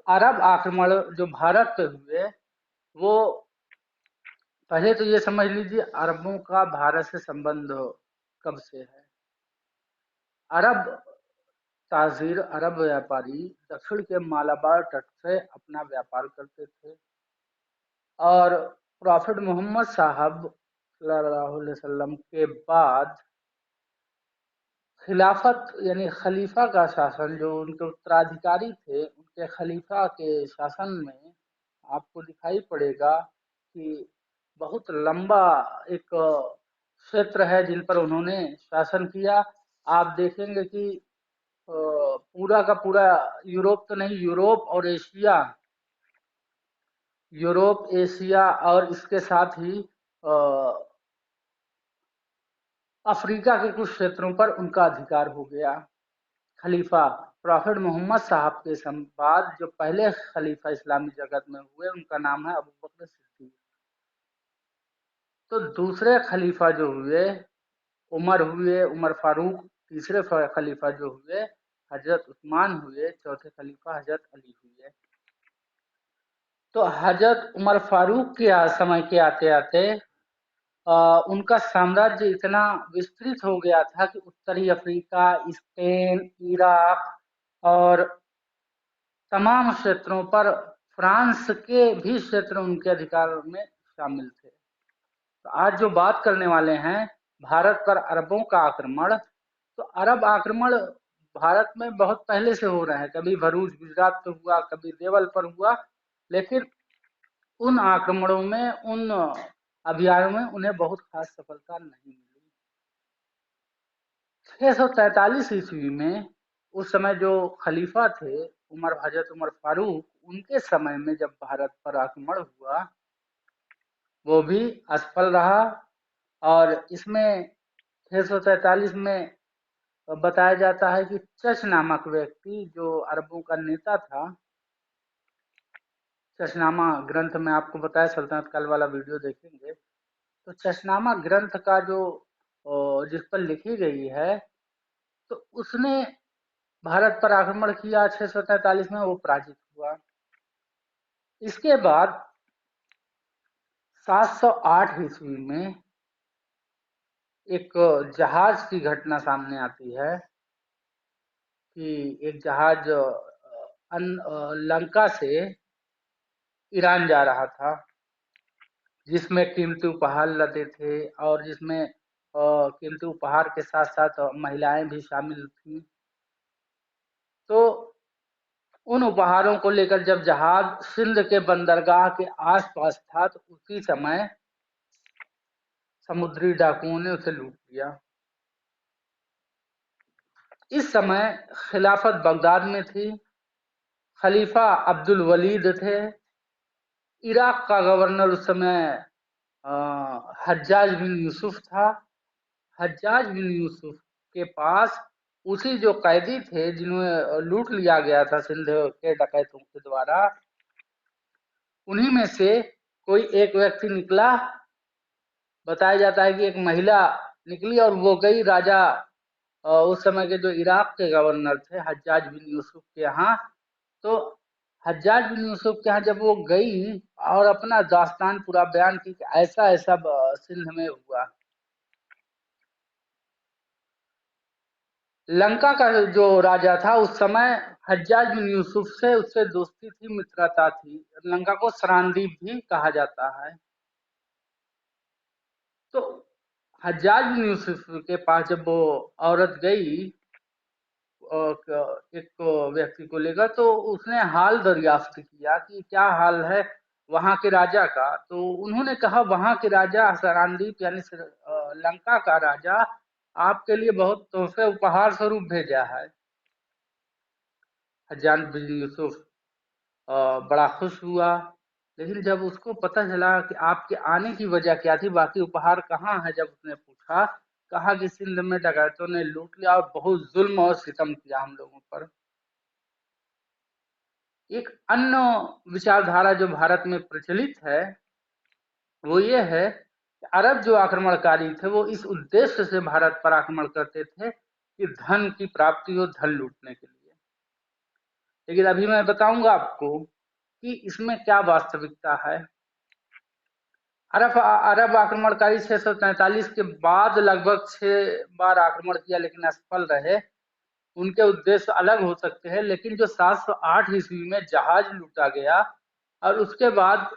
अरब आक्रमण जो भारत पे हुए, वो पहले तो ये समझ लीजिए अरबों का भारत से संबंध कब से है। अरब ताजीर, अरब व्यापारी दक्षिण के मालाबार तट से अपना व्यापार करते थे और प्रॉफिट मोहम्मद साहब सल्लल्लाहु अलैहि वसल्लम के बाद खिलाफत यानी खलीफा का शासन, जो उनके उत्तराधिकारी थे, उनके खलीफा के शासन में आपको दिखाई पड़ेगा कि बहुत लंबा एक क्षेत्र है जिन पर उन्होंने शासन किया। आप देखेंगे कि पूरा का पूरा यूरोप तो नहीं, यूरोप एशिया और इसके साथ ही अफ्रीका के कुछ क्षेत्रों पर उनका अधिकार हो गया। खलीफा प्रॉफिट मोहम्मद साहब के बाद जो पहले खलीफा इस्लामी जगत में हुए, उनका नाम है अबू बकर सिद्दीक। तो दूसरे खलीफा जो हुए उमर फारूक, तीसरे खलीफा जो हुए हजरत उस्मान हुए, चौथे खलीफा हजरत अली हुए। तो हजरत उमर फारूक के समय के आते आते उनका साम्राज्य इतना विस्तृत हो गया था कि उत्तरी अफ्रीका, स्पेन, इराक और तमाम क्षेत्रों पर फ्रांस के भी क्षेत्र उनके अधिकार में शामिल थे। तो आज जो बात करने वाले हैं भारत पर अरबों का आक्रमण, तो अरब आक्रमण भारत में बहुत पहले से हो रहे हैं। कभी भरूच गुजरात पे हुआ, कभी देवल पर हुआ, लेकिन उन आक्रमणों में, उन अभियानों में उन्हें बहुत खास सफलता नहीं मिली। 643 ईस्वी में उस समय जो खलीफा थे हजरत उमर फारूक, उनके समय में जब भारत पर आक्रमण हुआ, वो भी असफल रहा। और इसमें 643 में बताया जाता है कि चच नामक व्यक्ति, जो अरबों का नेता था, चशनामा ग्रंथ में आपको बताया, सल्तनत काल वाला वीडियो देखेंगे तो चशनामा ग्रंथ का जो जिस पर लिखी गई है, तो उसने भारत पर आक्रमण किया 643 में, वो पराजित हुआ। इसके बाद 708 ईस्वी में एक जहाज की घटना सामने आती है कि एक जहाज लंका से ईरान जा रहा था, जिसमें कीमती उपहार लदे थे और जिसमें कीमती उपहार के साथ साथ महिलाएं भी शामिल थीं। तो उन उपहारों को लेकर जब जहाज सिंध के बंदरगाह के आसपास था, तो उसी समय समुद्री डाकुओं ने उसे लूट लिया। इस समय खिलाफत बगदाद में थी, खलीफा अब्दुल वलीद थे, इराक का गवर्नर उस समय हज्जाज बिन यूसुफ था। हज्जाज बिन यूसुफ के पास उसी जो कैदी थे जिन्हें लूट लिया गया था सिंध के डकैतों के द्वारा, उन्हीं में से कोई एक व्यक्ति निकला। बताया जाता है कि एक महिला निकली और वो गई राजा उस समय के जो इराक के गवर्नर थे हज्जाज बिन यूसुफ के यहाँ। तो हज्जाज बिन यूसुफ के यहाँ जब वो गई और अपना दास्तान पूरा बयान की कि ऐसा ऐसा सिंध में हुआ। लंका का जो राजा था उस समय हज्जाज बिन यूसुफ से उससे दोस्ती थी, मित्रता थी। लंका को सरांदीप भी कहा जाता है। तो हज्जाज बिन यूसुफ के पास जब वो औरत गई एक व्यक्ति को लेकर, तो उसने हाल दरियाफ्त किया कि क्या हाल है वहां के राजा का। तो उन्होंने कहा वहां के राजा सरांदीप यानी लंका का राजा आपके लिए बहुत तोहफे उपहार स्वरूप भेजा है। हज्जाज बिन यूसुफ बड़ा खुश हुआ, लेकिन जब उसको पता चला कि आपके आने की वजह क्या थी, बाकी उपहार कहाँ है, जब उसने पूछा, कहा कि सिंध में डकैतों ने लूट लिया और बहुत जुल्म और सितम किया हम लोगों पर। एक अन्य विचारधारा जो भारत में प्रचलित है वो ये है कि अरब जो आक्रमणकारी थे वो इस उद्देश्य से भारत पर आक्रमण करते थे कि धन की प्राप्ति हो, धन लूटने के लिए। लेकिन अभी मैं बताऊंगा आपको कि इसमें क्या वास्तविकता है। अरब आक्रमणकारी 643 के बाद लगभग 6 बार आक्रमण किया, लेकिन असफल रहे। उनके उद्देश्य अलग हो सकते हैं, लेकिन जो 708 ईस्वी में जहाज लूटा गया और उसके बाद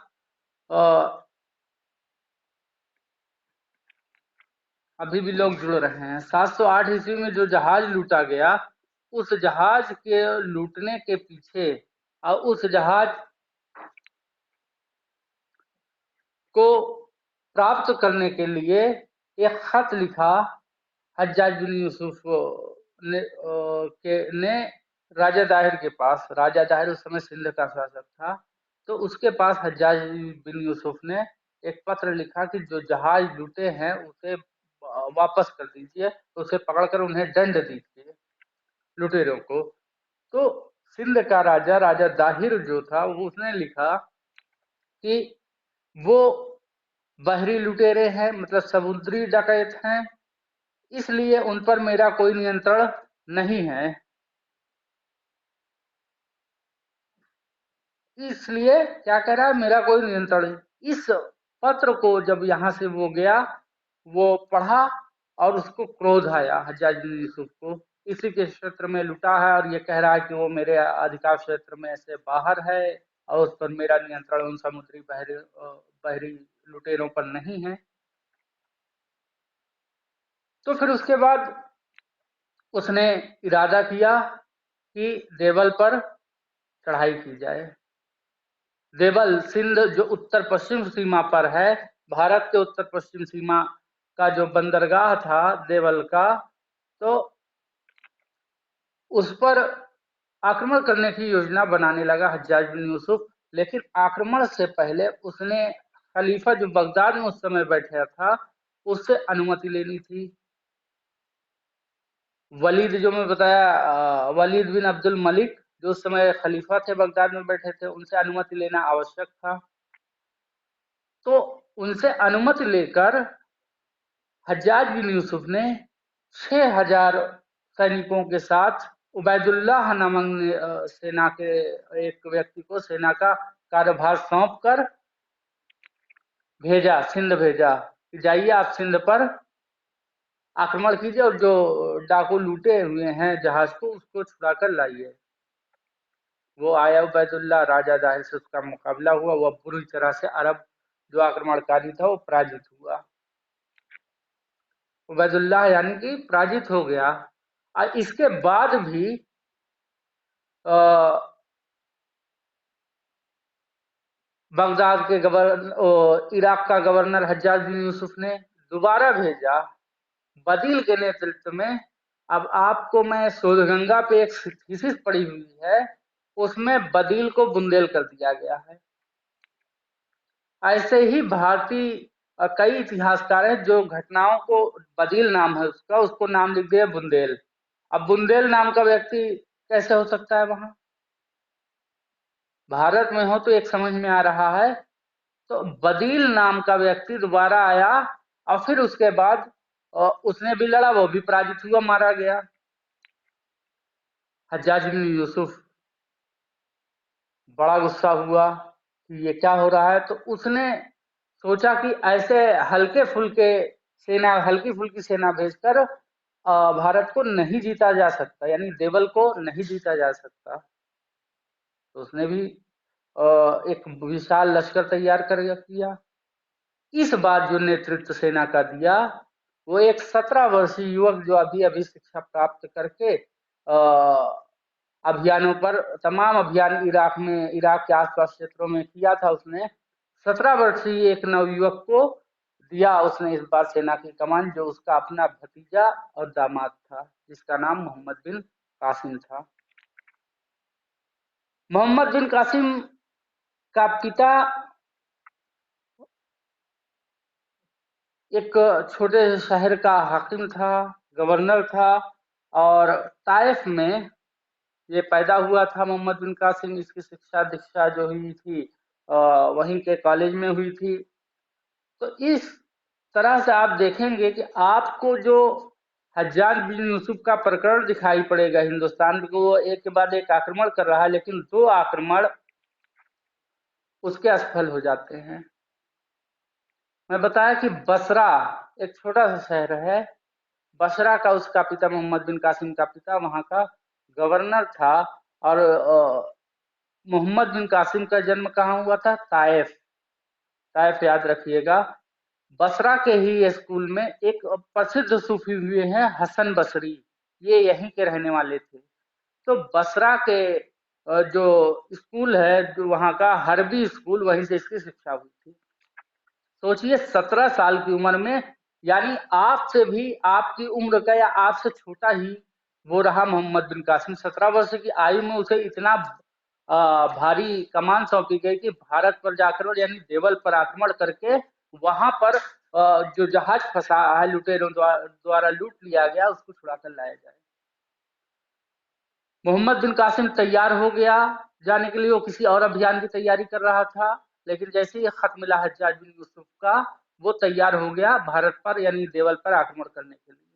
अभी भी लोग जुड़ रहे हैं, 708 ईस्वी में जो जहाज लूटा गया, उस जहाज के लूटने के पीछे और उस जहाज को प्राप्त करने के लिए एक खत लिखा हज्जाज बिन यूसुफ ने राजा दाहिर के पास। राजा दाहिर उस समय सिंध का शासक था, तो उसके पास हज्जाज बिन यूसुफ ने एक पत्र लिखा कि जो जहाज लूटे हैं उसे वापस कर दीजिए, तो उसे पकड़कर उन्हें दंड दीजिए, लुटेरों को। तो सिंध का राजा राजा दाहिर जो था, वो उसने लिखा कि वो बहरी लुटेरे हैं, मतलब समुद्री डकैत हैं, इसलिए उन पर मेरा कोई नियंत्रण नहीं है। इसलिए क्या कह रहा है, मेरा कोई नियंत्रण नहीं। इस पत्र को जब यहाँ से वो गया, वो पढ़ा और उसको क्रोध आया हज्जाज बिन यूसुफ को, इसी के क्षेत्र में लुटा है और ये कह रहा है कि वो मेरे अधिकार क्षेत्र में से बाहर है और उस पर मेरा नियंत्रण उन समुद्री बहरी लुटेरों पर नहीं है। तो फिर उसके बाद उसने इरादा किया कि देवल पर चढ़ाई की जाए। देवल सिंध जो उत्तर पश्चिम सीमा पर है, भारत के उत्तर पश्चिम सीमा का जो बंदरगाह था देवल का, तो उस पर आक्रमण करने की योजना बनाने लगा हज्जाज बिन यूसुफ। लेकिन आक्रमण से पहले उसने खलीफा जो बगदाद में उस समय बैठा था, उससे अनुमति लेनी थी। वलीद जो मैं बताया, वलीद बिन अब्दुल मलिक जो उस समय खलीफा थे, बगदाद में बैठे थे, उनसे अनुमति लेना आवश्यक था। तो उनसे अनुमति लेकर हज्जाज बिन यूसुफ ने 6000 सैनिकों के साथ उबैदुल्लाह नामक सेना के एक व्यक्ति को सेना का कार्यभार सौंप कर भेजा, सिंध भेजा कि जाइए आप सिंध पर आक्रमण कीजिए और जो डाकू लूटे हुए हैं जहाज को, उसको छुड़ा कर लाइए। वो आया उबैदुल्लाह, राजा दाहिर से उसका मुकाबला हुआ। वह पूरी तरह से अरब जो आक्रमणकारी था वो पराजित हुआ। उबैदुल्लाह यानी कि पराजित हो गया। और इसके बाद भी बगदाद के इराक का गवर्नर हज्जाज बिन यूसुफ ने दोबारा भेजा बदील के नेतृत्व में। अब आपको मैं शोधगंगा पे एक थीसिस पड़ी हुई है, उसमें बदील को बुंदेल कर दिया गया है। ऐसे ही भारतीय कई इतिहासकार हैं जो घटनाओं को, बदील नाम है उसका, उसको नाम लिख दिया बुंदेल। अब बुंदेल नाम का व्यक्ति कैसे हो सकता है वहां? भारत में हो तो एक समझ में आ रहा है। तो बदील नाम का व्यक्ति दोबारा आया और फिर उसके बाद उसने भी लड़ा, वो भी पराजित हुआ, मारा गया। हज्जाज बिन यूसुफ बड़ा गुस्सा हुआ कि ये क्या हो रहा है, तो उसने सोचा कि ऐसे हल्की फुल्की सेना भेजकर भारत को नहीं जीता जा सकता, यानी देवल को नहीं जीता जा सकता। तो उसने भी एक विशाल लश्कर तैयार कर किया। इस बार जो नेतृत्व सेना का दिया, वो एक 17 वर्षीय युवक जो अभी अभी शिक्षा प्राप्त करके अभियानों पर, तमाम अभियान इराक के आसपास क्षेत्रों में किया था उसने। 17 वर्षीय एक नवयुवक को दिया उसने इस बार सेना की कमान, जो उसका अपना भतीजा और दामाद था, जिसका नाम मोहम्मद बिन कासिम था। मोहम्मद बिन कासिम का पिता एक छोटे शहर का हाकिम था, गवर्नर था, और ताइफ में ये पैदा हुआ था मोहम्मद बिन कासिम। इसकी शिक्षा दीक्षा जो हुई थी वहीं के कॉलेज में हुई थी। तो इस तरह से आप देखेंगे कि आपको जो हज्जाज बिन यूसुफ का प्रकरण दिखाई पड़ेगा। हिंदुस्तान को वो एक के बाद एक आक्रमण कर रहा है, लेकिन 2 आक्रमण उसके असफल हो जाते हैं। मैं बताया कि बसरा एक छोटा सा शहर है, बसरा का उसका पिता मोहम्मद बिन कासिम का पिता वहां का गवर्नर था। और मोहम्मद बिन कासिम का जन्म कहाँ हुआ था? ताइफ। ताइफ याद रखिएगा। बसरा के ही स्कूल में एक प्रसिद्ध सूफी हुए हैं हसन बसरी, ये यहीं के रहने वाले थे। तो बसरा के जो स्कूल है, जो वहां का हरबी स्कूल, वहीं से इसकी शिक्षा हुई थी। सोचिए 17 साल की उम्र में, यानी आपसे भी, आपकी उम्र का या आपसे छोटा ही वो रहा मोहम्मद बिन कासिम। 17 वर्ष की आयु में उसे इतना भारी कमान सौंपी गई कि भारत पर जाकर, यानी देवल पर आक्रमण करके वहां पर जो जहाज फंसा है लुटेरों द्वारा लूट लिया गया, उसको छुड़ाकर लाया जाए। मोहम्मद बिन कासिम तैयार हो गया जाने के लिए, वो किसी और अभियान की तैयारी कर रहा था, लेकिन जैसे ही खत मिला हज्जाज बिन यूसुफ का, वो तैयार हो गया भारत पर, यानी देवल पर आक्रमण करने के लिए।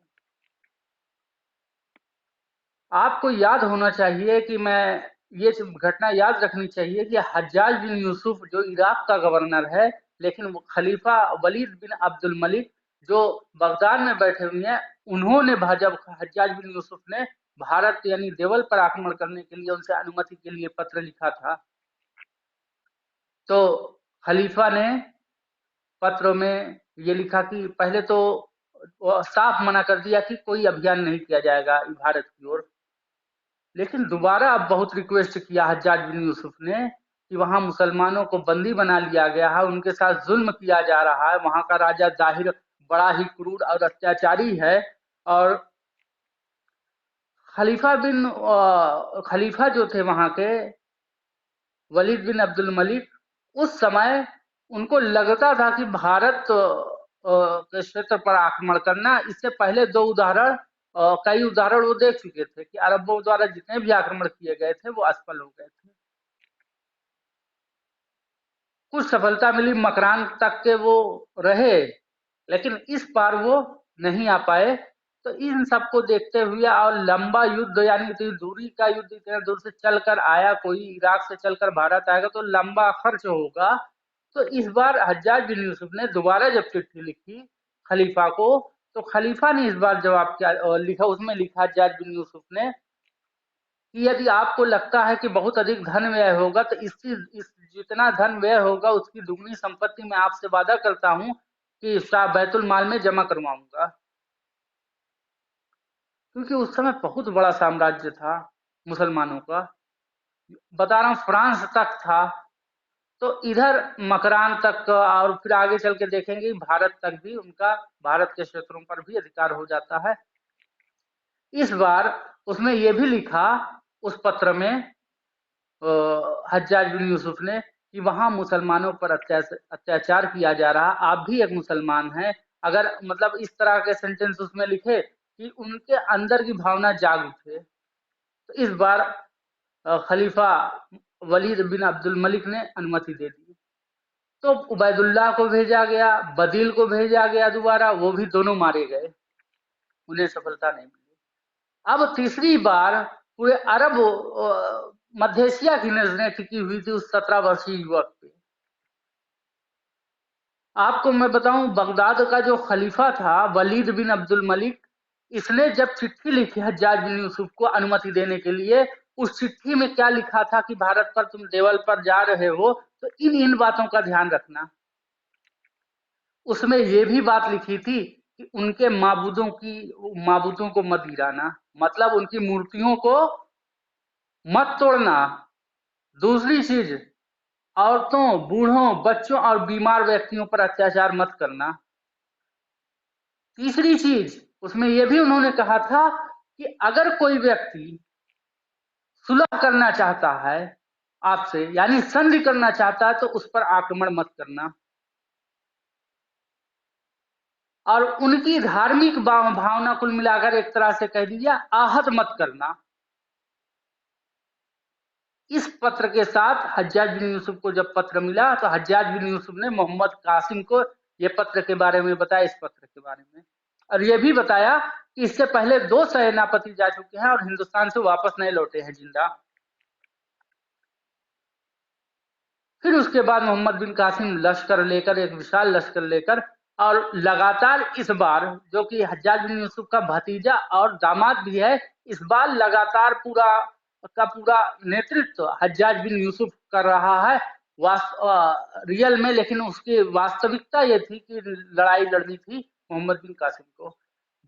आपको याद होना चाहिए कि मैं ये घटना याद रखनी चाहिए कि हज्जाज बिन यूसुफ जो इराक का गवर्नर है, लेकिन वो खलीफा वलीद बिन अब्दुल मलिक जो बगदाद में बैठे हुए हैं, उन्होंने जब हज्जाज बिन यूसुफ ने भारत यानी देवल पर आक्रमण करने के लिए उनसे अनुमति के लिए पत्र लिखा था, तो खलीफा ने पत्र में ये लिखा कि पहले तो साफ मना कर दिया कि कोई अभियान नहीं किया जाएगा भारत की ओर, लेकिन दोबारा अब बहुत रिक्वेस्ट किया हज्जाज बिन यूसुफ ने कि वहां मुसलमानों को बंदी बना लिया गया है, उनके साथ जुल्म किया जा रहा है, वहां का राजा जाहिर बड़ा ही क्रूर और अत्याचारी है। और खलीफा जो थे वहां के वलीद बिन अब्दुल मलिक, उस समय उनको लगता था कि भारत के क्षेत्र पर आक्रमण करना, इससे पहले कई उदाहरण वो देख चुके थे कि अरबों द्वारा जितने भी आक्रमण किए गए थे वो असफल हो गए थे। कुछ सफलता मिली, मकरान तक के वो रहे, लेकिन इस बार वो नहीं आ पाए। तो इन सबको देखते हुए और लंबा युद्ध, यानी इतनी दूरी का युद्ध, इतने दूर से चलकर आया कोई, इराक से चलकर भारत आएगा तो लंबा खर्च होगा। तो इस बार हज्जाज बिन यूसुफ ने दोबारा जब चिट्ठी लिखी खलीफा को, तो खलीफा ने इस बार जवाब क्या लिखा, उसमें लिखा हज्जाज बिन यूसुफ ने कि यदि आपको लगता है कि बहुत अधिक धन व्यय होगा, तो इस जितना धन व्यय होगा उसकी दुगनी संपत्ति मैं आपसे वादा करता हूं कि बैतुल माल में जमा करवाऊंगा। क्योंकि उस समय बहुत बड़ा साम्राज्य था मुसलमानों का, बता रहा हूँ फ्रांस तक था, तो इधर मकरान तक और फिर आगे चल के देखेंगे भारत तक भी उनका, भारत के क्षेत्रों पर भी अधिकार हो जाता है। इस बार उसमें यह भी लिखा उस पत्र में हज्जाज बिन यूसुफ ने कि वहां मुसलमानों पर अत्याचार किया जा रहा, आप भी एक मुसलमान हैं, अगर मतलब इस तरह के सेंटेंस उसमें लिखे कि उनके अंदर की भावना जाग उठे। तो इस बार खलीफा वलीद बिन अब्दुल मलिक ने अनुमति दे दी। तो उबैदुल्लाह को भेजा गया, बदील को भेजा गया दोबारा, वो भी दोनों मारे गए, उन्हें सफलता नहीं मिली। अब तीसरी बार पूरे अरब मध्य एशिया की नजरें टिकी हुई थी उस 17 वर्षीय युवक पे। आपको मैं बताऊं, बगदाद का जो खलीफा था वलीद बिन अब्दुल मलिक, इसने जब चिट्ठी लिखी हज्जाज बिन यूसुफ को अनुमति देने के लिए, उस चिट्ठी में क्या लिखा था कि भारत पर तुम देवल पर जा रहे हो तो इन बातों का ध्यान रखना। उसमें यह भी बात लिखी थी कि उनके माबूदों को मत गिराना, मतलब उनकी मूर्तियों को मत तोड़ना। दूसरी चीज, औरतों, बूढ़ों, बच्चों और बीमार व्यक्तियों पर अत्याचार मत करना। तीसरी चीज, उसमें यह भी उन्होंने कहा था कि अगर कोई व्यक्ति सुलह करना चाहता है आपसे, यानी संधि करना चाहता है, तो उस पर आक्रमण मत करना। और उनकी धार्मिक भावना कुल मिलाकर एक तरह से कह दीजिए आहत मत करना। इस पत्र के साथ हज्जाज बिन यूसुफ को जब पत्र मिला, तो हज्जाज बिन यूसुफ ने मोहम्मद कासिम को यह पत्र के बारे में बताया, इस पत्र के बारे में, और यह भी बताया कि इससे पहले 2 सेनापति जा चुके हैं और हिंदुस्तान से वापस नहीं लौटे हैं जिंदा। फिर उसके बाद मोहम्मद बिन कासिम लश्कर लेकर, एक विशाल लश्कर लेकर, और लगातार इस बार, जो कि हज्जाज बिन यूसुफ का भतीजा और दामाद भी है, इस बार लगातार पूरा का पूरा नेतृत्व हज्जाज बिन यूसुफ कर रहा है रियल में, लेकिन उसकी वास्तविकता ये थी कि लड़ाई लड़नी थी मोहम्मद बिन कासिम को।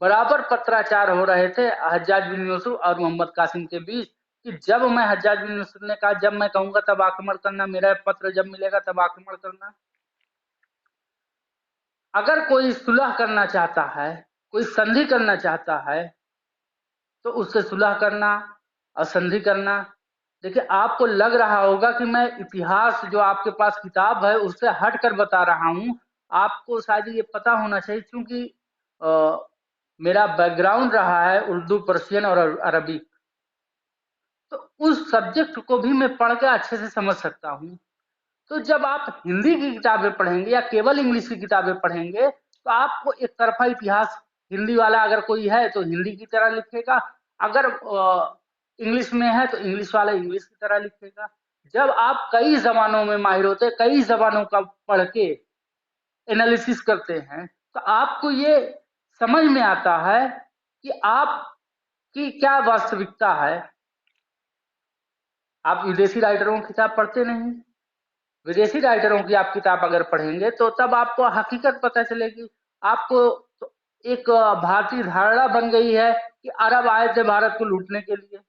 बराबर पत्राचार हो रहे थे हज्जाज बिन यूसुफ और मोहम्मद कासिम के बीच कि जब मैं, हज्जाज बिन यूसुफ ने कहा जब मैं कहूंगा तब आक्रमण करना, मेरा पत्र जब मिलेगा तब आक्रमण करना। अगर कोई सुलह करना चाहता है, कोई संधि करना चाहता है, तो उससे सुलह करना और संधि करना। देखिए, आपको लग रहा होगा कि मैं इतिहास जो आपके पास किताब है उससे हट कर बता रहा हूं। आपको शायद ये पता होना चाहिए, क्योंकि मेरा बैकग्राउंड रहा है उर्दू, पर्शियन और अरबी, तो उस सब्जेक्ट को भी मैं पढ़ के अच्छे से समझ सकता हूँ। तो जब आप हिंदी की किताबें पढ़ेंगे या केवल इंग्लिश की किताबें पढ़ेंगे, तो आपको एक तरफा इतिहास, हिंदी वाला अगर कोई है तो हिंदी की तरह लिखेगा, अगर इंग्लिश में है तो इंग्लिश वाला इंग्लिश की तरह लिखेगा। जब आप कई जबानों में माहिर होते, कई जबानों का पढ़ के एनालिसिस करते हैं, तो आपको ये समझ में आता है कि आपकी क्या वास्तविकता है। आप विदेशी राइटरों की किताब पढ़ते नहीं, विदेशी राइटरों की आप किताब अगर पढ़ेंगे तो तब आपको हकीकत पता चलेगी। आपको तो एक भारतीय धारणा बन गई है कि अरब आए थे भारत को लूटने के लिए।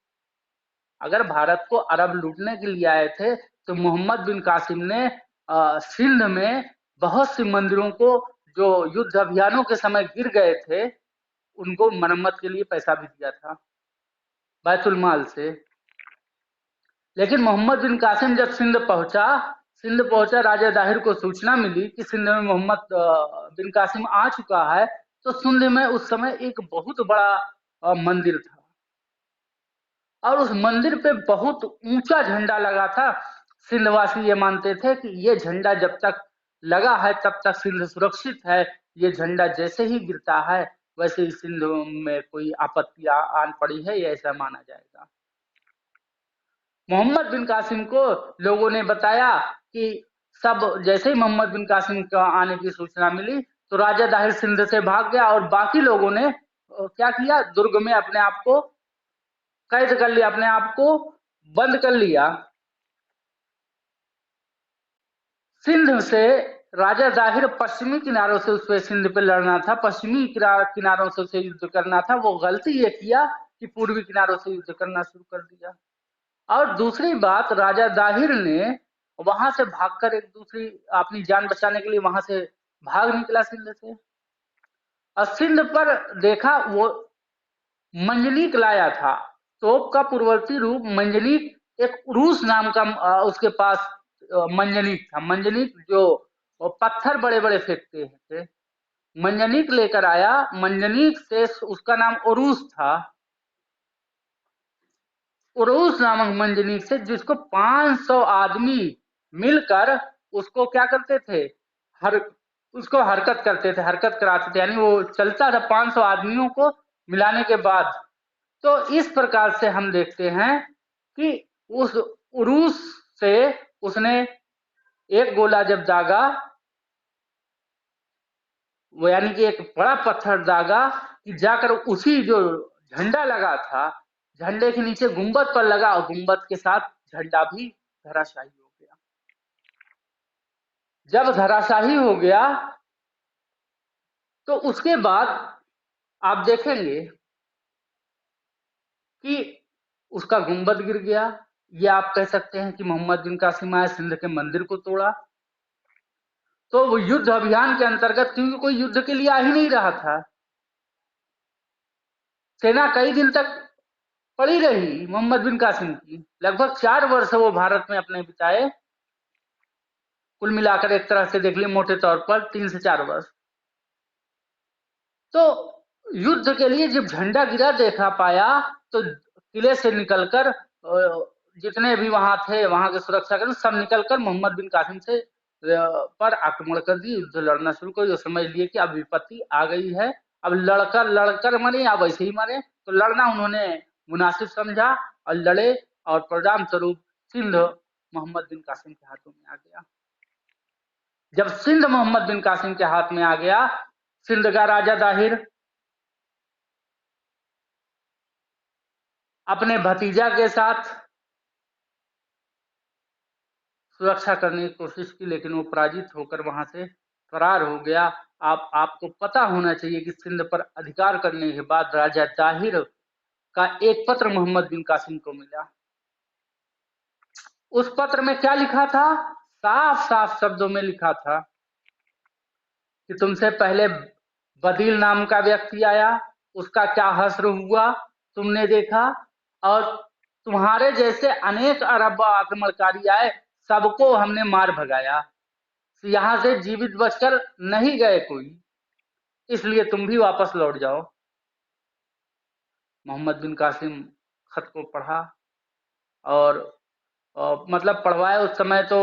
अगर भारत को अरब लूटने के लिए आए थे तो मोहम्मद बिन कासिम ने सिंध में बहुत सी मंदिरों को, जो युद्ध अभियानों के समय गिर गए थे, उनको मरम्मत के लिए पैसा भी दिया था बैतुल माल से। लेकिन मोहम्मद बिन कासिम जब सिंध पहुंचा, राजा दाहिर को सूचना मिली कि सिंध में मोहम्मद बिन कासिम आ चुका है, तो सिंध में उस समय एक बहुत बड़ा मंदिर था और उस मंदिर पे बहुत ऊंचा झंडा लगा था। सिंधवासी ये मानते थे कि ये झंडा जब तक लगा है तब तक सिंध सुरक्षित है, ये झंडा जैसे ही गिरता है वैसे ही सिंध में कोई आपत्ति आन पड़ी है, ये ऐसा माना जाएगा। मोहम्मद बिन कासिम को लोगों ने बताया कि सब, जैसे ही मोहम्मद बिन कासिम का आने की सूचना मिली तो राजा दाहिर सिंध से भाग गया और बाकी लोगों ने क्या किया, दुर्ग में अपने आप को कैद कर लिया, अपने आप को बंद कर लिया। सिंध से राजा दाहिर पश्चिमी किनारों से उस पे सिंध पे लड़ना था, पश्चिमी किनारों से उसे युद्ध करना था। वो गलती ये किया कि पूर्वी किनारों से युद्ध करना शुरू कर दिया। और दूसरी बात, राजा दाहिर ने वहां से भागकर एक दूसरी अपनी जान बचाने के लिए वहां से भाग निकला सिंध से, और सिंध पर देखा वो मंजनीक लाया था, तोप का पूर्ववर्ती रूप मंजनीक, एक उरूस नाम का उसके पास मंजनीक था। मंजनीक जो पत्थर बड़े बड़े फेंकते थे, मंजनीक लेकर आया। मंजनीक से उसका नाम उरूस था, उरूस नामक मंजनीक से, जिसको 500 आदमी मिलकर उसको क्या करते थे, हर उसको हरकत करते थे, हरकत कराते थे, यानी वो चलता था 500 आदमियों को मिलाने के बाद। तो इस प्रकार से हम देखते हैं कि उस उरूस से उसने एक गोला जब दागा, वो यानी कि एक बड़ा पत्थर दागा कि जाकर उसी जो झंडा लगा था, झंडे के नीचे गुंबद पर लगा और गुंबद के साथ झंडा भी धराशायी हो गया। जब धराशायी हो गया तो उसके बाद आप देखेंगे कि उसका गुंबद गिर गया। ये आप कह सकते हैं कि मोहम्मद बिन कासिम आए, सिंध के मंदिर को तोड़ा। तो वो युद्ध अभियान के अंतर्गत, क्योंकि कोई युद्ध के लिए आ ही नहीं रहा था, सेना कई दिन तक पड़ी रही मोहम्मद बिन कासिम की। लगभग 4 वर्ष वो भारत में अपने बिताए, कुल मिलाकर एक तरह से देख लिए मोटे तौर पर 3 से 4 वर्ष। तो युद्ध के लिए जब झंडा गिरा देखा पाया तो किले से निकलकर जितने भी वहां थे, वहां के सुरक्षाकर्मी सब निकलकर मोहम्मद बिन कासिम से पर आक्रमण कर दिए, युद्ध लड़ना शुरू कर दिया। समझ लिए कि अब विपत्ति आ गई है, अब लड़कर लड़कर मरे या वैसे ही मरे, तो लड़ना उन्होंने मुनासिब समझा और लड़े, और परिणाम स्वरूप सिंध मोहम्मद बिन कासिम के हाथों में आ गया। जब सिंध मोहम्मद बिन कासिम के हाथ में आ गया, सिंध का राजा दाहिर अपने भतीजा के साथ सुरक्षा करने की कोशिश की, लेकिन वो पराजित होकर वहां से फरार हो गया। आपको पता होना चाहिए कि सिंध पर अधिकार करने के बाद राजा दाहिर का एक पत्र मोहम्मद बिन कासिम को मिला। उस पत्र में क्या लिखा था? साफ साफ शब्दों में लिखा था कि तुमसे पहले बदील नाम का व्यक्ति आया, उसका क्या हश्र हुआ तुमने देखा, और तुम्हारे जैसे अनेक अरब आक्रमणकारी आए, सबको हमने मार भगाया, यहां से जीवित बचकर नहीं गए कोई, इसलिए तुम भी वापस लौट जाओ। मोहम्मद बिन कासिम खत को पढ़ा और मतलब पढ़वाए। उस समय तो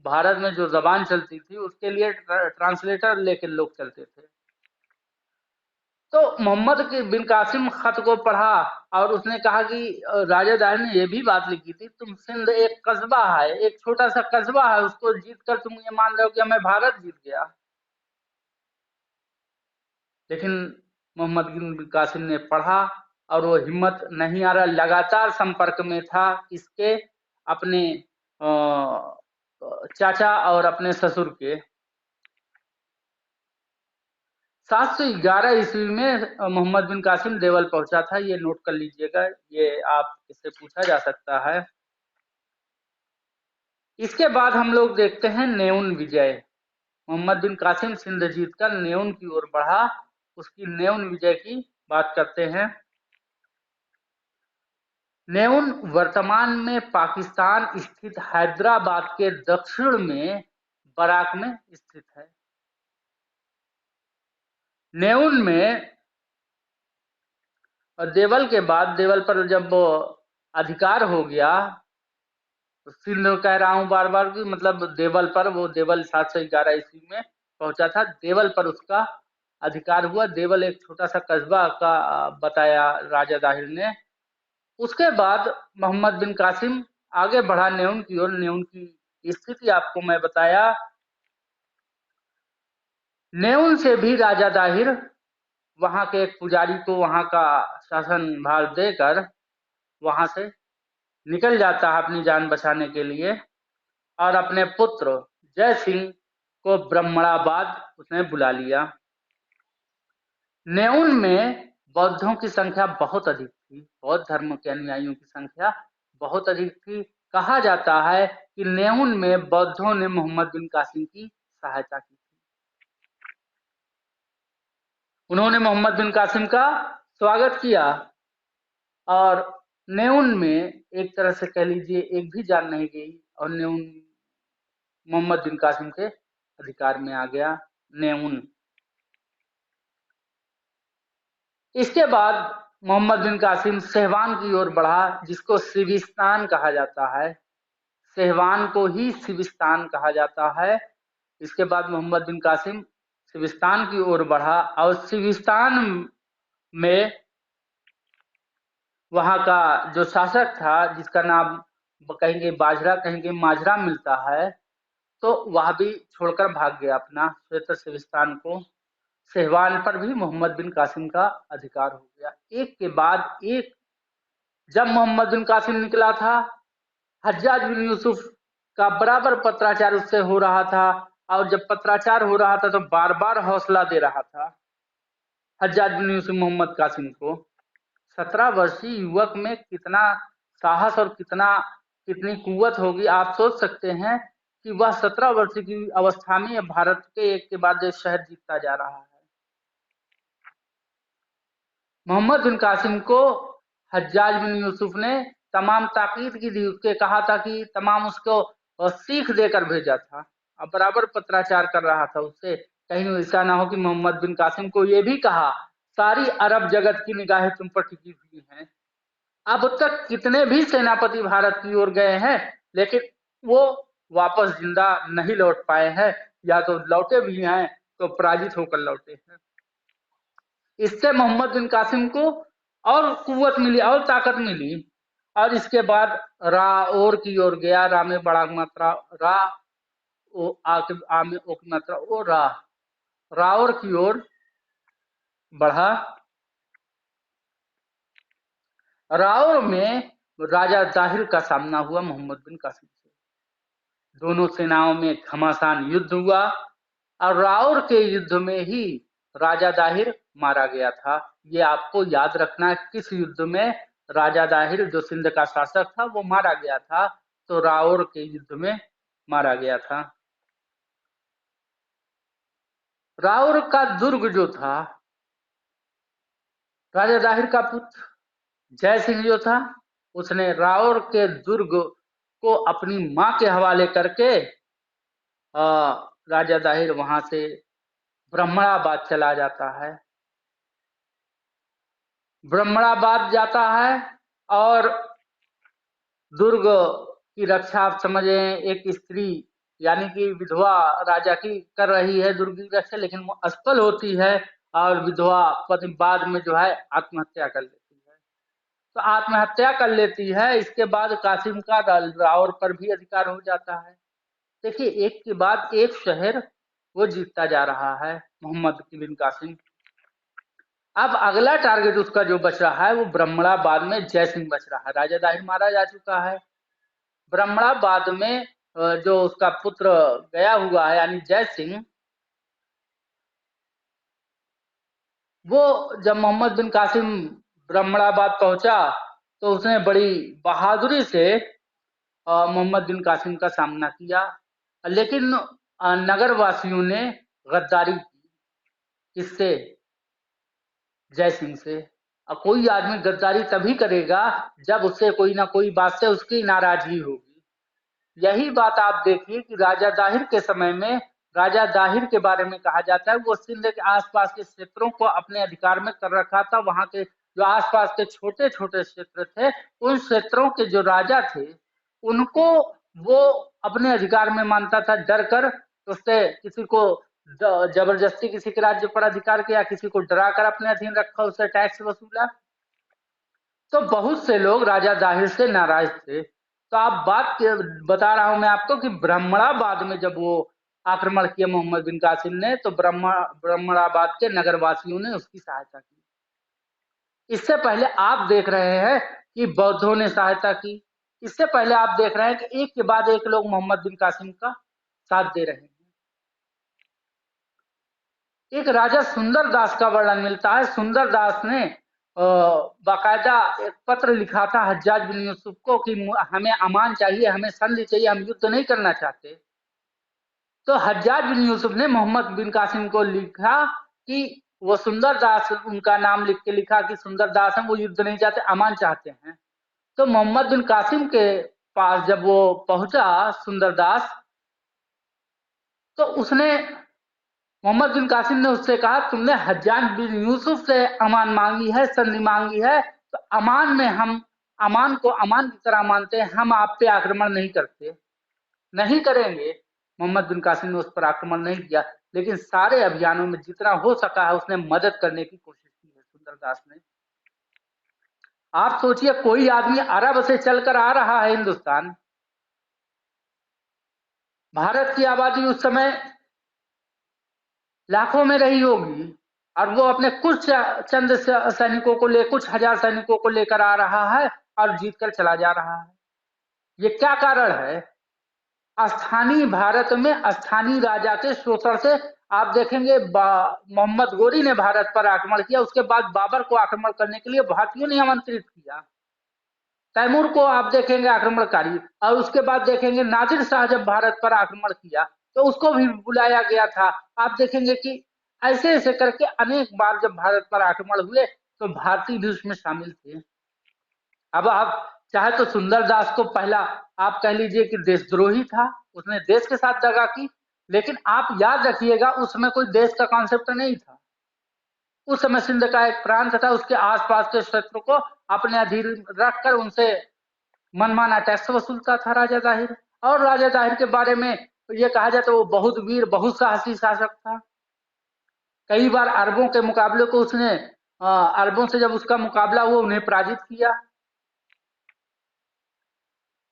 भारत में जो जबान चलती थी उसके लिए ट्रांसलेटर लेकर लोग चलते थे। तो मोहम्मद बिन कासिम खत को पढ़ा और उसने कहा कि राजा दाहिर ने यह भी बात लिखी थी, तुम सिंध एक कस्बा है, एक छोटा सा कस्बा है, उसको जीत कर तुम ये मान रहे हो कि हमें भारत जीत गया। लेकिन मोहम्मद बिन कासिम ने पढ़ा और वो हिम्मत नहीं आ रहा, लगातार संपर्क में था इसके अपने चाचा और अपने ससुर के। 711 ईस्वी में मोहम्मद बिन कासिम देवल पहुंचा था, ये नोट कर लीजिएगा, ये आप इससे पूछा जा सकता है। इसके बाद हम लोग देखते हैं नेउन विजय। मोहम्मद बिन कासिम सिंध जीतकर नेउन की ओर बढ़ा, उसकी नेउन विजय की बात करते हैं। नेउन वर्तमान में पाकिस्तान स्थित हैदराबाद के दक्षिण में बराक में स्थित है। नेउन में देवल के बाद, देवल पर जब अधिकार हो गया, तो सिंध कह रहा हूं बार बार की, मतलब देवल पर, वो देवल 711 ईस्वी में पहुंचा था, देवल पर उसका अधिकार हुआ। देवल एक छोटा सा कस्बा का बताया राजा दाहिर ने। उसके बाद मोहम्मद बिन कासिम आगे बढ़ा नेउन की ओर। नेउन की स्थिति आपको मैं बताया। नेउन से भी राजा दाहिर वहां के एक पुजारी को वहां का शासन भार देकर वहां से निकल जाता है अपनी जान बचाने के लिए, और अपने पुत्र जय सिंह को ब्रह्मणाबाद उसने बुला लिया। नेउन में बौद्धों की संख्या बहुत अधिक थी, बौद्ध धर्म के अनुयायियों की संख्या बहुत अधिक थी। कहा जाता है कि नेउन में बौद्धों ने मोहम्मद बिन कासिम की सहायता की थी। उन्होंने मोहम्मद बिन कासिम का स्वागत किया, और नेउन में एक तरह से कह लीजिए एक भी जान नहीं गई, और नेउन मोहम्मद बिन कासिम के अधिकार में आ गया। नेउन इसके बाद मोहम्मद बिन कासिम सेहवान की ओर बढ़ा, जिसको सिविस्तान कहा जाता है। सेहवान को ही सिविस्तान कहा जाता है। इसके बाद मोहम्मद बिन कासिम सिविस्तान की ओर बढ़ा, और सिविस्तान में वहां का जो शासक था, जिसका नाम कहेंगे बाजरा, कहेंगे माजरा मिलता है, तो वह भी छोड़कर भाग गया अपना क्षेत्र सिविस्तान को। सेहवान पर भी मोहम्मद बिन कासिम का अधिकार हो गया। एक के बाद एक जब मोहम्मद बिन कासिम निकला था, हज्जाज बिन यूसुफ का बराबर पत्राचार उससे हो रहा था, और जब पत्राचार हो रहा था तो बार बार हौसला दे रहा था हज्जाज बिन यूसुफ मोहम्मद कासिम को। 17 वर्षीय युवक में कितना साहस और कितनी कुव्वत होगी, आप सोच सकते हैं कि वह 17 वर्ष की अवस्था में भारत के एक के बाद एक शहर जीतता जा रहा है। मोहम्मद बिन कासिम को हज्जाज बिन यूसुफ ने तमाम ताकीद की थी, उसके कहा था कि तमाम उसको सीख देकर भेजा था, अब बराबर पत्राचार कर रहा था उससे, कहीं ऐसा ना हो कि मोहम्मद बिन कासिम को यह भी कहा सारी अरब जगत की निगाहें तुम पर टिकी हुई हैं। अब तक कितने भी सेनापति भारत की ओर गए हैं, लेकिन वो वापस जिंदा नहीं लौट पाए हैं, या तो लौटे भी हैं तो पराजित होकर लौटे हैं। इससे मोहम्मद बिन कासिम को और कुव्वत मिली और ताकत मिली। और इसके बाद राओर की ओर गया। रा में बड़ा मात्रा रा, ओ आ में ओ की मात्रा ओ, राओर की ओर बढ़ा। राओर में राजा दाहिर का सामना हुआ मोहम्मद बिन कासिम से। दोनों सेनाओं में घमासान युद्ध हुआ और राओर के युद्ध में ही राजा दाहिर मारा गया था। ये आपको याद रखना है, किस युद्ध में राजा दाहिर जो सिंध का शासक था वो मारा गया था, तो राओर के युद्ध में मारा गया था। राओर का दुर्ग जो था, राजा दाहिर का पुत्र जय सिंह जो था, उसने राओर के दुर्ग को अपनी मां के हवाले करके राजा दाहिर वहां से ब्रह्मणाबाद चला जाता है। ब्रह्मणाबाद जाता है और दुर्ग की रक्षा आप समझे, एक स्त्री यानी कि विधवा राजा की कर रही है दुर्ग की रक्षा, लेकिन वो असफल होती है और विधवा पत्नी बाद में जो है आत्महत्या कर लेती है। तो आत्महत्या कर लेती है। इसके बाद कासिम का राओर पर भी अधिकार हो जाता है। देखिए, एक के बाद एक शहर वो जीतता जा रहा है मोहम्मद बिन कासिम। अब अगला टारगेट उसका जो बच रहा है वो ब्रह्मणाबाद में जय सिंह बच रहा है। राजा दाहिर मारा जा चुका है। ब्रह्मणाबाद में जो उसका पुत्र गया हुआ है यानी जय सिंह, वो जब मोहम्मद बिन कासिम ब्रह्मणाबाद पहुंचा तो उसने बड़ी बहादुरी से मोहम्मद बिन कासिम का सामना किया, लेकिन नगर वासियों ने गद्दारी की। किससे? जय सिंह से। अब कोई आदमी गद्दारी तभी करेगा जब उससे कोई ना कोई बात से उसकी नाराजगी होगी। यही बात आप देखिए कि राजा दाहिर के समय में, राजा दाहिर के बारे में कहा जाता है वो सिंध के आसपास के क्षेत्रों को अपने अधिकार में कर रखा था। वहां के जो आसपास के छोटे छोटे क्षेत्र थे, उन क्षेत्रों के जो राजा थे उनको वो अपने अधिकार में मानता था, डर कर उससे किसी को जबरदस्ती किसी के राज्य पर अधिकार किया, किसी को डरा कर अपने अधीन रखा, उससे टैक्स वसूला। तो बहुत से लोग राजा दाहिर से नाराज थे। तो आप बता रहा हूं मैं आपको कि ब्रह्मणाबाद में जब वो आक्रमण किया मोहम्मद बिन कासिम ने, तो ब्रह्मणाबाद के नगरवासियों ने उसकी सहायता की। इससे पहले आप देख रहे हैं कि बौद्धों ने सहायता की। इससे पहले आप देख रहे हैं कि एक के बाद एक लोग मोहम्मद बिन कासिम का साथ दे रहे हैं। एक राजा सुंदर दास का वर्णन मिलता है। सुंदर दास ने बाकायदा एक पत्र लिखा था हज्जाज बिन यूसुफ को कि हमें अमान चाहिए, हमें संधि चाहिए, हम युद्ध नहीं करना चाहते। तो हज्जाज बिन यूसुफ ने मोहम्मद बिन कासिम को लिखा कि वो सुंदर दास, उनका नाम लिख के लिखा कि सुंदर दास हैं, वो युद्ध नहीं चाहते, अमान चाहते हैं। तो मोहम्मद बिन कासिम के पास जब वो पहुंचा सुंदर दास, तो उसने मोहम्मद बिन कासिम ने उससे कहा तुमने हज्जाज बिन यूसुफ से अमान मांगी है, संधि मांगी है, तो अमान में हम अमान को अमान की तरह मानते हैं, हम आप पे आक्रमण नहीं करते, नहीं करेंगे। मोहम्मद बिन कासिम ने उस पर आक्रमण नहीं किया, लेकिन सारे अभियानों में जितना हो सका है उसने मदद करने की कोशिश की है सुंदरदास ने। आप सोचिए, कोई आदमी अरब से चलकर आ रहा है हिंदुस्तान, भारत की आबादी उस समय लाखों में रही होगी, और वो अपने कुछ चंद सैनिकों को ले, कुछ हजार सैनिकों को लेकर आ रहा है और जीत कर चला जा रहा है। ये क्या कारण है? स्थानीय भारत में स्थानीय राजा के शोषण से। आप देखेंगे मोहम्मद गोरी ने भारत पर आक्रमण किया, उसके बाद बाबर को आक्रमण करने के लिए भारतीयों ने आमंत्रित किया। तैमूर को आप देखेंगे आक्रमणकारी, और उसके बाद देखेंगे नादिर शाह जब भारत पर आक्रमण किया तो उसको भी बुलाया गया था। आप देखेंगे कि ऐसे ऐसे करके अनेक बार जब भारत पर आक्रमण हुए तो भारतीय भी उसमें शामिल थे। अब आप चाहे तो सुंदरदास को पहला आप कह लीजिए कि देशद्रोही था, उसने देश के साथ दगा की, लेकिन आप याद रखिएगा उस समय कोई देश का कॉन्सेप्ट नहीं था। उस समय सिंध का एक प्रांत था, उसके आसपास के क्षेत्र को अपने अधीन रखकर उनसे मनमाना टैक्स वसूलता था राजा दाहिर। और राजा दाहिर के बारे में ये कहा जाए तो वो बहुत वीर, बहुत साहसी शासक था। कई बार अरबों के मुकाबले को उसने अरबों से जब उसका मुकाबला हुआ उन्हें पराजित किया।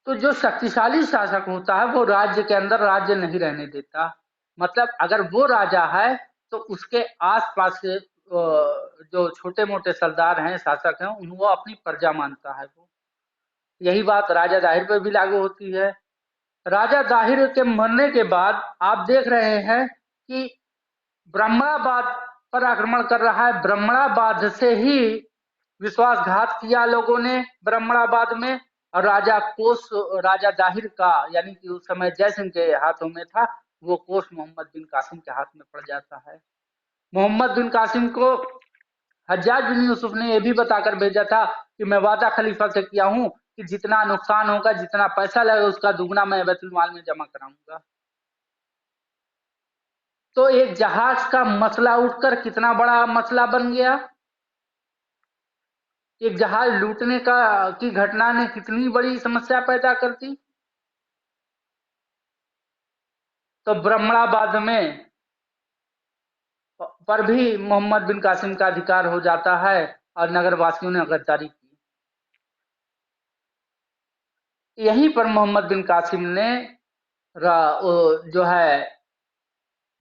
तो जो शक्तिशाली शासक होता है वो राज्य के अंदर राज्य नहीं रहने देता। मतलब अगर वो राजा है तो उसके आसपास से जो छोटे मोटे सरदार हैं, शासक हैं, उनको अपनी प्रजा मानता है वो। यही बात राजा दाहिर पर भी लागू होती है। राजा दाहिर के मरने के बाद आप देख रहे हैं कि ब्रह्मणाबाद पर आक्रमण कर रहा है। ब्रह्मणाबाद से ही विश्वासघात किया लोगों ने ब्रह्मणाबाद में, और राजा दाहिर का यानी कि उस समय जय सिंह के हाथों में था, वो कोष मोहम्मद बिन कासिम के हाथ में पड़ जाता है। मोहम्मद बिन कासिम को हज्जाज बिन यूसुफ ने यह भी बताकर भेजा था कि मैं वादा खलीफा से किया हूं कि जितना नुकसान होगा, जितना पैसा लगेगा, उसका दुगना मैं बैतुल माल में जमा कराऊंगा। तो एक जहाज का मसला उठकर कितना बड़ा मसला बन गया। एक जहाज लूटने की घटना ने कितनी बड़ी समस्या पैदा कर दी। तो ब्रह्मणाबाद में पर भी मोहम्मद बिन कासिम का अधिकार हो जाता है और नगर वासियों ने गद्दारी की। यहीं पर मोहम्मद बिन कासिम ने जो है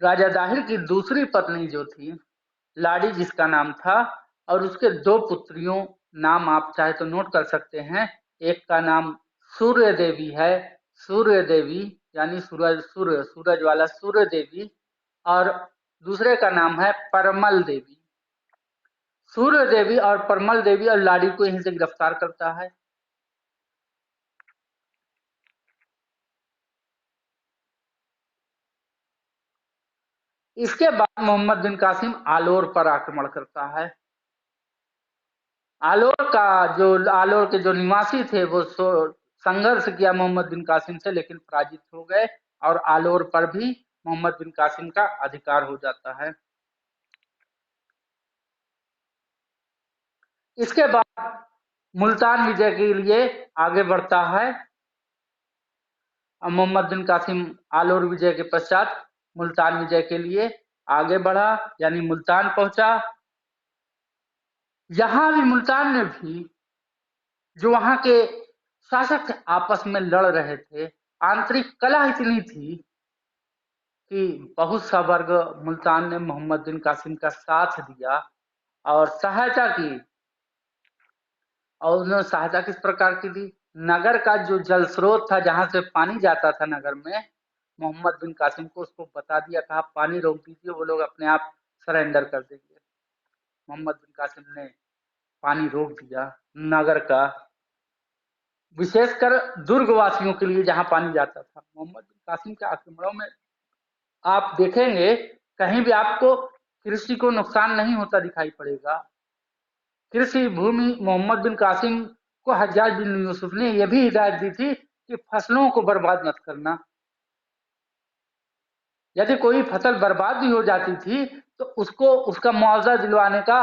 राजा दाहिर की दूसरी पत्नी जो थी, लाड़ी जिसका नाम था, और उसके दो पुत्रियों, नाम आप चाहे तो नोट कर सकते हैं। एक का नाम सूर्य देवी है, सूर्य देवी यानी सूरज वाला सूर्य देवी, और दूसरे का नाम है परमल देवी। सूर्य देवी और परमल देवी और लाड़ी को यहीं से गिरफ्तार करता है। इसके बाद मोहम्मद बिन कासिम आलोर पर आक्रमण करता है। आलोर के जो निवासी थे वो संघर्ष किया मोहम्मद बिन कासिम से, लेकिन पराजित हो गए, और आलोर पर भी मोहम्मद बिन कासिम का अधिकार हो जाता है। इसके बाद मुल्तान विजय के लिए आगे बढ़ता है। मोहम्मद बिन कासिम आलोर विजय के पश्चात मुल्तान विजय के लिए आगे बढ़ा, यानी मुल्तान पहुंचा। यहां भी मुल्तान में भी जो वहां के शासक आपस में लड़ रहे थे, आंतरिक कलह इतनी थी कि बहुत सा वर्ग मुल्तान ने मोहम्मद बिन कासिम का साथ दिया और सहायता की। और उन्होंने सहायता किस प्रकार की दी? नगर का जो जल स्रोत था, जहां से पानी जाता था नगर में, मोहम्मद बिन कासिम को उसको बता दिया, कहा पानी रोक दीजिए, वो लोग अपने आप सरेंडर कर देंगे। मोहम्मद बिन कासिम ने पानी रोक दिया नगर का, विशेषकर दुर्गवासियों के लिए जहां पानी जाता था। मोहम्मद बिन कासिम के आक्रमणों में आप देखेंगे कहीं भी आपको कृषि को नुकसान नहीं होता दिखाई पड़ेगा। कृषि भूमि मोहम्मद बिन कासिम को हज्जाज बिन यूसुफ ने यह भी हिदायत दी थी कि फसलों को बर्बाद मत करना। यदि कोई फसल बर्बाद भी हो जाती थी तो उसको उसका मुआवजा दिलवाने का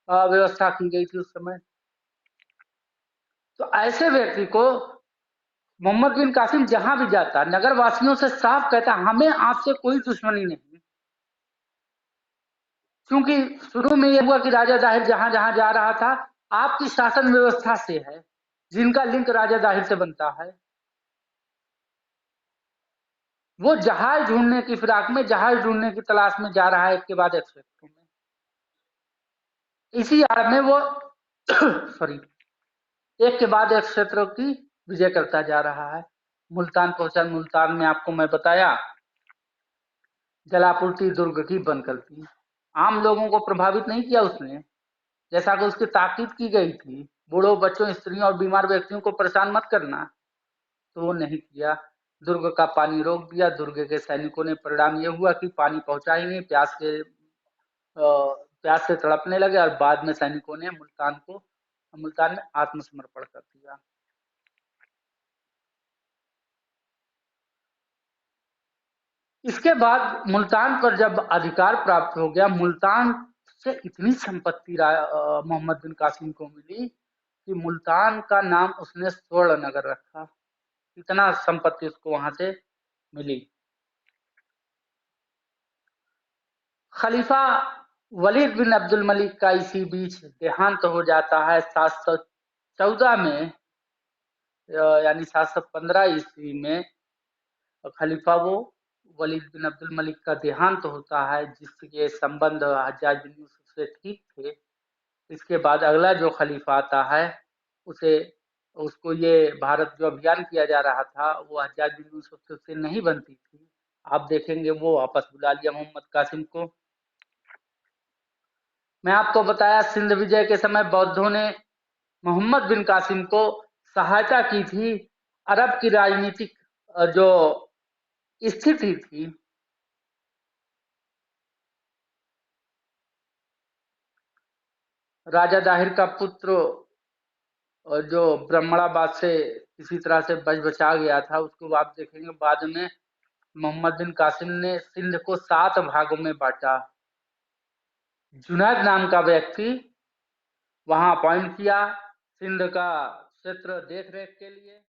व्यवस्था की गई थी उस समय। तो ऐसे व्यक्ति को मोहम्मद बिन कासिम जहां भी जाता, नगर वासियों से साफ कहता, हमें आपसे कोई दुश्मनी नहीं। क्योंकि शुरू में यह हुआ कि राजा दाहिर जहां जहां जा रहा था, आपकी शासन व्यवस्था से है, जिनका लिंक राजा दाहिर से बनता है। वो जहाज ढूंढने की फिराक में, जहाज ढूंढने की तलाश में जा रहा है, एक के बाद एक क्षेत्रों में। इसी आड़ में वो सॉरी एक के बाद एक क्षेत्रों की विजय करता जा रहा है। मुल्तान पहुंचा। मुल्तान में आपको मैं बताया जलापूर्ति दुर्ग की बंद कर दी। आम लोगों को प्रभावित नहीं किया उसने, जैसा कि उसकी ताकीद की गई थी, बूढ़ों, बच्चों, स्त्रियों और बीमार व्यक्तियों को परेशान मत करना, तो वो नहीं किया। दुर्ग का पानी रोक दिया। दुर्ग के सैनिकों ने, परिणाम ये हुआ कि पानी पहुंचा ही नहीं, प्यास से तड़पने लगे, और बाद में सैनिकों ने मुल्तान में आत्मसमर्पण कर दिया। इसके बाद मुल्तान पर जब अधिकार प्राप्त हो गया, मुल्तान से इतनी संपत्ति मोहम्मद बिन कासिम को मिली कि मुल्तान का नाम उसने स्वर्ण नगर रखा। इतना संपत्ति उसको वहां से मिली। खलीफा वलीद बिन अब्दुल मलिक का इसी बीच देहांत हो जाता है 714 में, यानी 715 ईस्वी में खलीफा वो वलीद बिन अब्दुल मलिक का देहांत होता है, जिसके संबंध हज्जाज बिन यूसुफ से ठीक थे। इसके बाद अगला जो खलीफा आता है उसे उसको ये भारत जो अभियान किया जा रहा था वो हज्जाज बिन यूसुफ से उससे नहीं बनती थी। आप देखेंगे वो वापस बुला लिया मोहम्मद कासिम को। मैं आपको बताया सिंध विजय के समय बौद्धों ने मोहम्मद बिन कासिम को सहायता की थी। अरब की राजनीतिक जो स्थिति थी, राजा दाहिर का पुत्र जो ब्रह्मणाबाद से किसी तरह से बच बचा गया था, उसको आप देखेंगे बाद में मोहम्मद बिन कासिम ने सिंध को 7 भागों में बांटा। जुनैद नाम का व्यक्ति वहां अपॉइंट किया सिंध का क्षेत्र देख रेख के लिए।